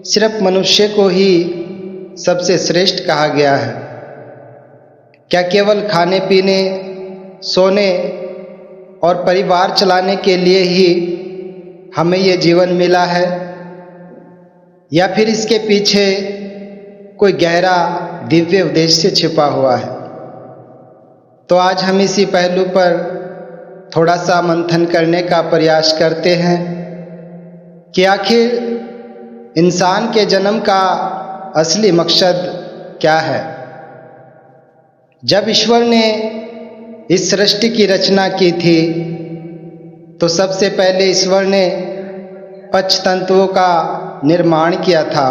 सिर्फ मनुष्य को ही सबसे श्रेष्ठ कहा गया है? क्या केवल खाने पीने, सोने और परिवार चलाने के लिए ही हमें ये जीवन मिला है, या फिर इसके पीछे कोई गहरा दिव्य उद्देश्य छिपा हुआ है? तो आज हम इसी पहलू पर थोड़ा सा मंथन करने का प्रयास करते हैं कि आखिर इंसान के जन्म का असली मकसद क्या है। जब ईश्वर ने इस सृष्टि की रचना की थी तो सबसे पहले ईश्वर ने पंचतत्वों का निर्माण किया था,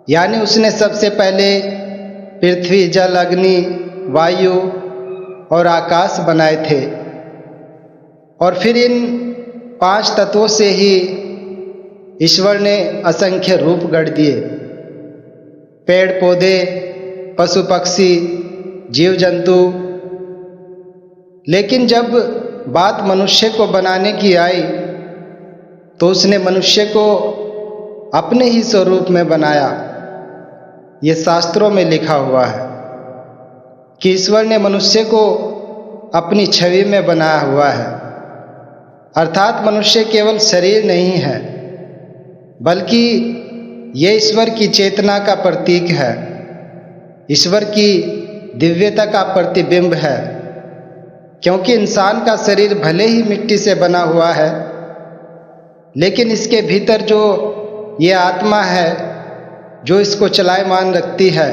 यानी उसने सबसे पहले पृथ्वी, जल, अग्नि, वायु और आकाश बनाए थे। और फिर इन 5 तत्वों से ही ईश्वर ने असंख्य रूप गढ़ दिए। पेड़ पौधे, पशु पक्षी, जीव जंतु। लेकिन जब बात मनुष्य को बनाने की आई तो उसने मनुष्य को अपने ही स्वरूप में बनाया। ये शास्त्रों में लिखा हुआ है कि ईश्वर ने मनुष्य को अपनी छवि में बनाया हुआ है। अर्थात मनुष्य केवल शरीर नहीं है, बल्कि ये ईश्वर की चेतना का प्रतीक है, ईश्वर की दिव्यता का प्रतिबिंब है। क्योंकि इंसान का शरीर भले ही मिट्टी से बना हुआ है, लेकिन इसके भीतर जो ये आत्मा है जो इसको चलायमान रखती है,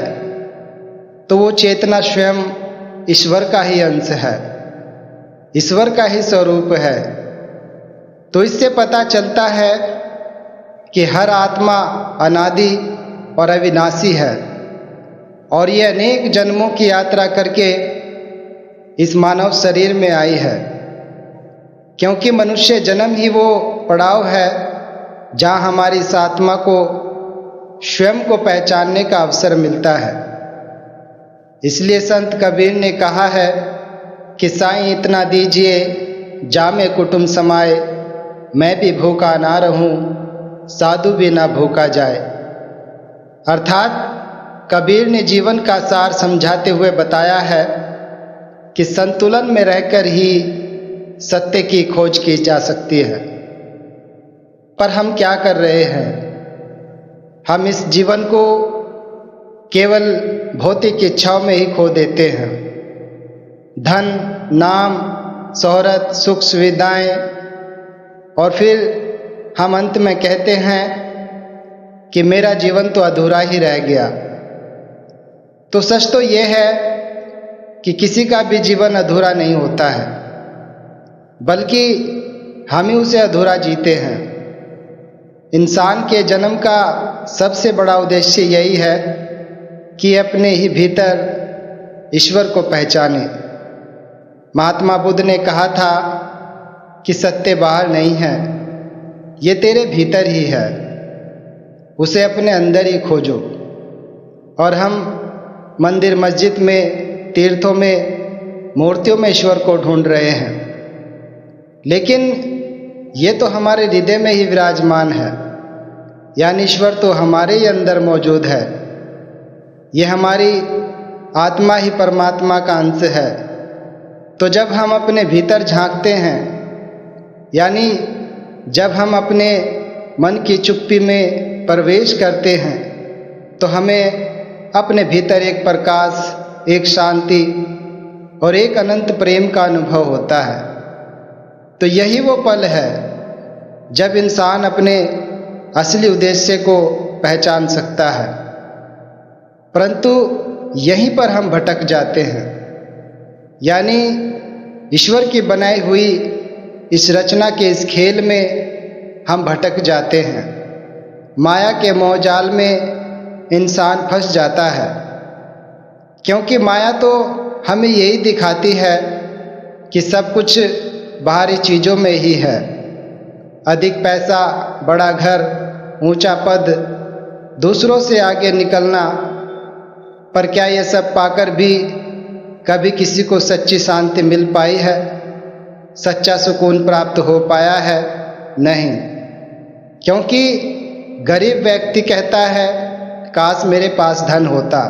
तो वो चेतना स्वयं ईश्वर का ही अंश है, ईश्वर का ही स्वरूप है। तो इससे पता चलता है कि हर आत्मा अनादि और अविनाशी है और ये अनेक जन्मों की यात्रा करके इस मानव शरीर में आई है। क्योंकि मनुष्य जन्म ही वो पड़ाव है जहाँ हमारी इस आत्मा को स्वयं को पहचानने का अवसर मिलता है। इसलिए संत कबीर ने कहा है कि साईं इतना दीजिए जामे कुटुंब समाए, मैं भी भूखा ना रहूं, साधु भी ना भूखा जाए। अर्थात कबीर ने जीवन का सार समझाते हुए बताया है कि संतुलन में रहकर ही सत्य की खोज की जा सकती है। पर हम क्या कर रहे हैं? हम इस जीवन को केवल भौतिक इच्छाओं में ही खो देते हैं। धन, नाम, शोहरत, सुख सुविधाएं, और फिर हम अंत में कहते हैं कि मेरा जीवन तो अधूरा ही रह गया। तो सच तो यह है कि किसी का भी जीवन अधूरा नहीं होता है, बल्कि हम ही उसे अधूरा जीते हैं। इंसान के जन्म का सबसे बड़ा उद्देश्य यही है कि अपने ही भीतर ईश्वर को पहचाने। महात्मा बुद्ध ने कहा था कि सत्य बाहर नहीं है, ये तेरे भीतर ही है, उसे अपने अंदर ही खोजो। और हम मंदिर, मस्जिद में, तीर्थों में, मूर्तियों में ईश्वर को ढूंढ रहे हैं, लेकिन ये तो हमारे हृदय में ही विराजमान है, यानी ईश्वर तो हमारे ही अंदर मौजूद है। ये हमारी आत्मा ही परमात्मा का अंश है। तो जब हम अपने भीतर झांकते हैं, यानी जब हम अपने मन की चुप्पी में प्रवेश करते हैं, तो हमें अपने भीतर एक प्रकाश, एक शांति और एक अनंत प्रेम का अनुभव होता है। तो यही वो पल है जब इंसान अपने असली उद्देश्य को पहचान सकता है। परंतु यहीं पर हम भटक जाते हैं, यानी ईश्वर की बनाई हुई इस रचना के इस खेल में हम भटक जाते हैं। माया के मोहजाल में इंसान फंस जाता है, क्योंकि माया तो हमें यही दिखाती है कि सब कुछ बाहरी चीज़ों में ही है। अधिक पैसा, बड़ा घर, ऊंचा पद, दूसरों से आगे निकलना। पर क्या ये सब पाकर भी कभी किसी को सच्ची शांति मिल पाई है? सच्चा सुकून प्राप्त हो पाया है? नहीं, क्योंकि गरीब व्यक्ति कहता है काश मेरे पास धन होता,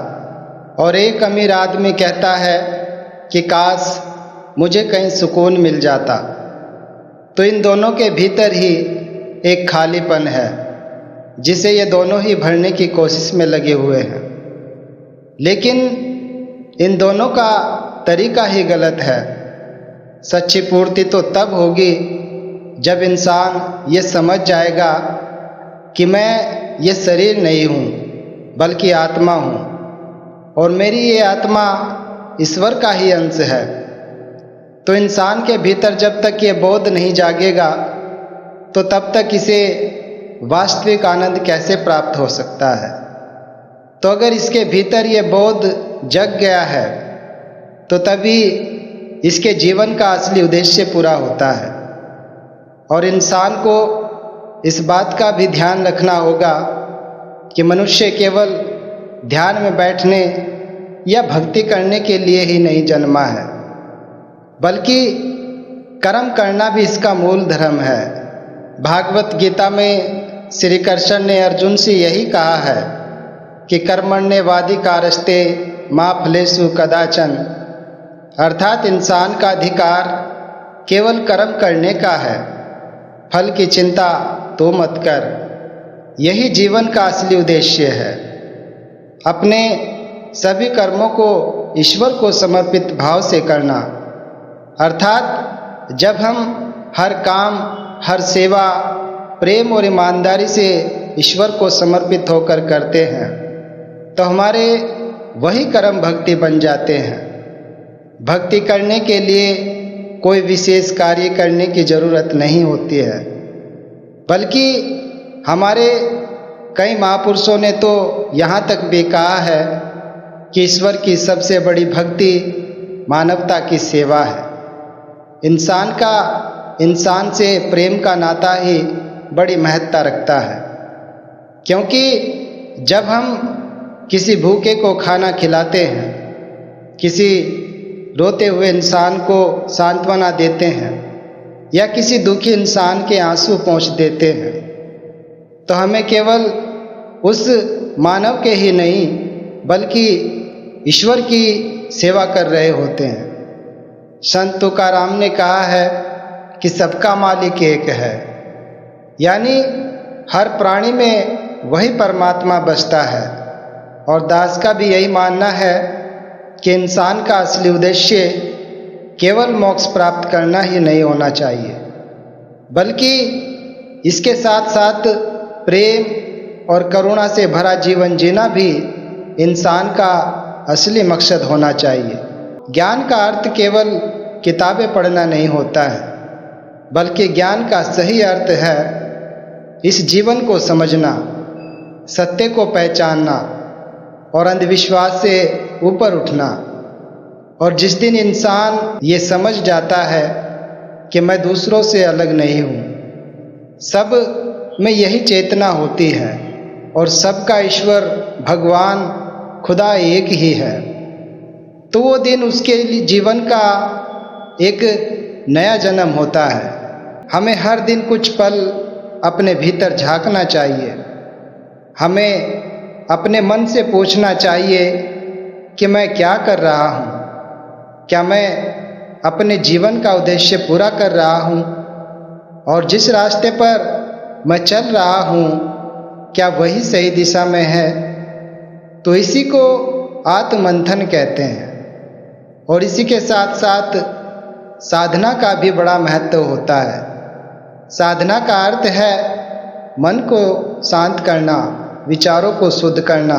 और एक अमीर आदमी कहता है कि काश मुझे कहीं सुकून मिल जाता। तो इन दोनों के भीतर ही एक खालीपन है जिसे ये दोनों ही भरने की कोशिश में लगे हुए हैं। लेकिन इन दोनों का तरीका ही गलत है। सच्ची पूर्ति तो तब होगी जब इंसान ये समझ जाएगा कि मैं ये शरीर नहीं हूँ बल्कि आत्मा हूँ, और मेरी ये आत्मा ईश्वर का ही अंश है। तो इंसान के भीतर जब तक ये बोध नहीं जागेगा तो तब तक इसे वास्तविक आनंद कैसे प्राप्त हो सकता है। तो अगर इसके भीतर ये बोध जग गया है तो तभी इसके जीवन का असली उद्देश्य पूरा होता है। और इंसान को इस बात का भी ध्यान रखना होगा कि मनुष्य केवल ध्यान में बैठने या भक्ति करने के लिए ही नहीं जन्मा है, बल्कि कर्म करना भी इसका मूल धर्म है। भागवत गीता में श्री कृष्ण ने अर्जुन से यही कहा है कि कर्मण्येवाधिकारस्ते मा फलेषु कदाचन, अर्थात इंसान का अधिकार केवल कर्म करने का है, फल की चिंता तो मत कर। यही जीवन का असली उद्देश्य है। अपने सभी कर्मों को ईश्वर को समर्पित भाव से करना, अर्थात जब हम हर काम, हर सेवा प्रेम और ईमानदारी से ईश्वर को समर्पित होकर करते हैं तो हमारे वही कर्म भक्ति बन जाते हैं। भक्ति करने के लिए कोई विशेष कार्य करने की जरूरत नहीं होती है, बल्कि हमारे कई महापुरुषों ने तो यहाँ तक भी कहा है कि ईश्वर की सबसे बड़ी भक्ति मानवता की सेवा है। इंसान का इंसान से प्रेम का नाता ही बड़ी महत्ता रखता है, क्योंकि जब हम किसी भूखे को खाना खिलाते हैं, किसी रोते हुए इंसान को सांत्वना देते हैं या किसी दुखी इंसान के आंसू पोंछ देते हैं, तो हमें केवल उस मानव के ही नहीं बल्कि ईश्वर की सेवा कर रहे होते हैं। संत तुकाराम ने कहा है कि सबका मालिक एक है, यानी हर प्राणी में वही परमात्मा बसता है। और दास का भी यही मानना है कि इंसान का असली उद्देश्य केवल मोक्ष प्राप्त करना ही नहीं होना चाहिए, बल्कि इसके साथ साथ प्रेम और करुणा से भरा जीवन जीना भी इंसान का असली मकसद होना चाहिए। ज्ञान का अर्थ केवल किताबें पढ़ना नहीं होता है, बल्कि ज्ञान का सही अर्थ है इस जीवन को समझना, सत्य को पहचानना और अंधविश्वास से ऊपर उठना। और जिस दिन इंसान ये समझ जाता है कि मैं दूसरों से अलग नहीं हूँ, सब में यही चेतना होती है और सबका ईश्वर भगवान खुदा एक ही है, तो वो दिन उसके लिए जीवन का एक नया जन्म होता है। हमें हर दिन कुछ पल अपने भीतर झांकना चाहिए। हमें अपने मन से पूछना चाहिए कि मैं क्या कर रहा हूँ, क्या मैं अपने जीवन का उद्देश्य पूरा कर रहा हूँ, और जिस रास्ते पर मैं चल रहा हूँ क्या वही सही दिशा में है। तो इसी को आत्ममंथन कहते हैं। और इसी के साथ साथ साधना का भी बड़ा महत्व होता है। साधना का अर्थ है मन को शांत करना, विचारों को शुद्ध करना,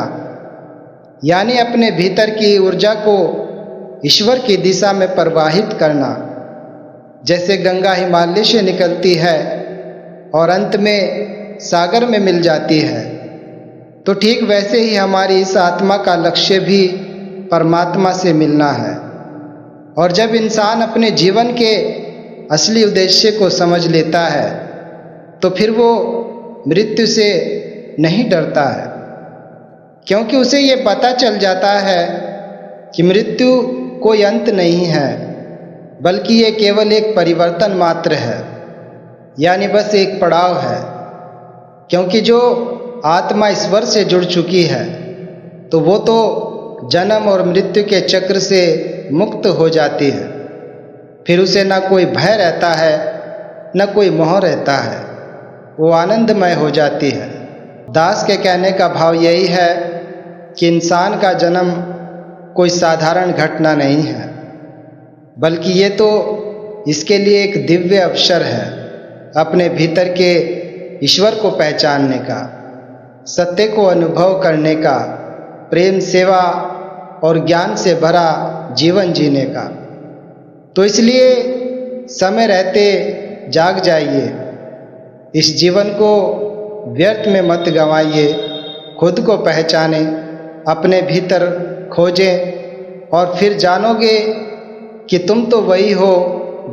यानी अपने भीतर की ऊर्जा को ईश्वर की दिशा में प्रवाहित करना। जैसे गंगा हिमालय से निकलती है और अंत में सागर में मिल जाती है, तो ठीक वैसे ही हमारी इस आत्मा का लक्ष्य भी परमात्मा से मिलना है। और जब इंसान अपने जीवन के असली उद्देश्य को समझ लेता है तो फिर वो मृत्यु से नहीं डरता है, क्योंकि उसे ये पता चल जाता है कि मृत्यु कोई अंत नहीं है, बल्कि ये केवल एक परिवर्तन मात्र है, यानी बस एक पड़ाव है। क्योंकि जो आत्मा ईश्वर से जुड़ चुकी है तो वो तो जन्म और मृत्यु के चक्र से मुक्त हो जाती है। फिर उसे न कोई भय रहता है न कोई मोह रहता है, वो आनंदमय हो जाती है। दास के कहने का भाव यही है कि इंसान का जन्म कोई साधारण घटना नहीं है, बल्कि ये तो इसके लिए एक दिव्य अवसर है अपने भीतर के ईश्वर को पहचानने का, सत्य को अनुभव करने का, प्रेम, सेवा और ज्ञान से भरा जीवन जीने का। तो इसलिए समय रहते जाग जाइए, इस जीवन को व्यर्थ में मत गंवाइए, खुद को पहचानें, अपने भीतर खोजें और फिर जानोगे कि तुम तो वही हो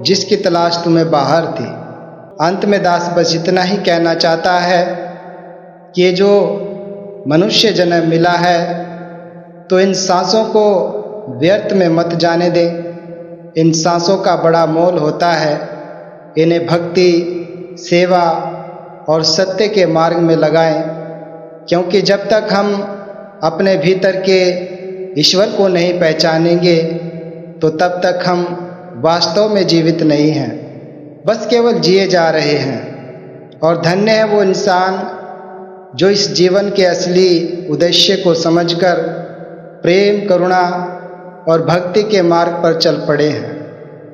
जिसकी तलाश तुम्हें बाहर थी। अंत में दास बस इतना ही कहना चाहता है कि ये जो मनुष्य जन्म मिला है तो इन सांसों को व्यर्थ में मत जाने दें। इन सांसों का बड़ा मोल होता है, इन्हें भक्ति, सेवा और सत्य के मार्ग में लगाएं, क्योंकि जब तक हम अपने भीतर के ईश्वर को नहीं पहचानेंगे तो तब तक हम वास्तव में जीवित नहीं हैं, बस केवल जिए जा रहे हैं। और धन्य है वो इंसान जो इस जीवन के असली उद्देश्य को समझकर प्रेम, करुणा और भक्ति के मार्ग पर चल पड़े हैं।